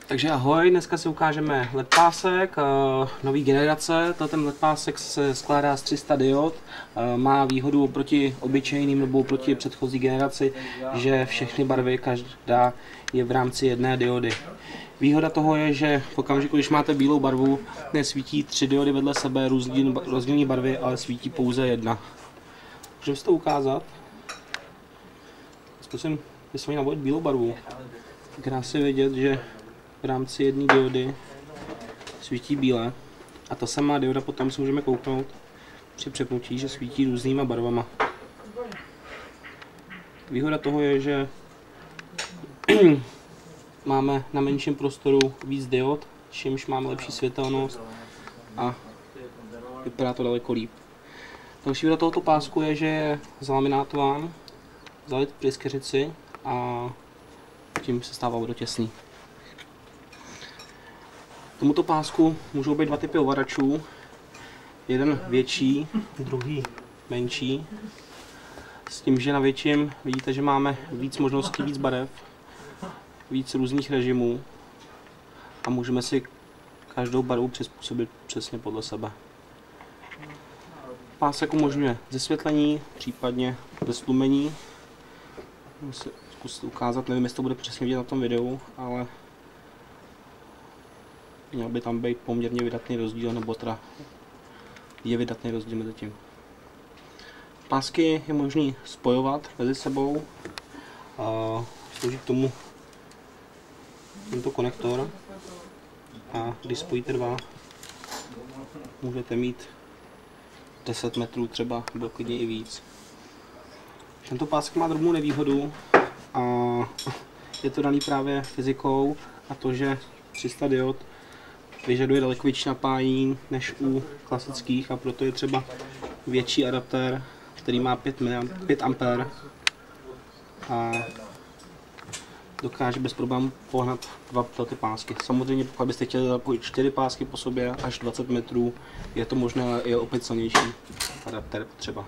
Takže ahoj, dneska si ukážeme LED pásek nový generace. Ten LED pásek se skládá z 300 diod. Má výhodu oproti obyčejným nebo oproti předchozí generaci, že všechny barvy, každá je v rámci jedné diody. Výhoda toho je, že v okamžiku, když máte bílou barvu, nesvítí 3 diody vedle sebe rozdílné barvy, ale svítí pouze jedna. Můžeme si to ukázat. Zkusím vysvětlit navodit bílou barvu. Krásně vidět, že v rámci jedné diody svítí bílé a ta samá dioda potom si můžeme kouknout při přepnutí, že svítí různýma barvama. Výhoda toho je, že máme na menším prostoru víc diod, čímž máme lepší světelnost a vypadá to daleko líp. Další výhoda tohoto pásku je, že je zalaminátován, zalit v pryskyřici a tím se stává vodotěsný. Tomuto pásku můžou být dva typy ovladačů. Jeden větší, druhý menší. S tím, že na větším vidíte, že máme víc možností, víc barev, víc různých režimů a můžeme si každou barvu přizpůsobit přesně podle sebe. Pásek umožňuje zesvětlení, případně zestlumení. Musím zkusit ukázat, nevím, jestli to bude přesně vidět na tom videu, ale měl by tam být poměrně vydatný rozdíl, nebo teda je vydatný rozdíl mezi tím. Pásky je možné spojovat mezi sebou. Slouží k tomu tento konektor. A když spojíte dva, můžete mít 10 metrů třeba, nebo klidně i víc. Tento pásek má drobnou nevýhodu a je to daný právě fyzikou a to, že 300 diod vyžaduje daleko větší napájení než u klasických a proto je třeba větší adaptér, který má 5 A a dokáže bez problémů pohnat dva ty pásky. Samozřejmě pokud byste chtěli zapojit 4 pásky po sobě až 20 metrů, je to možné, ale je opět silnější adaptér potřeba.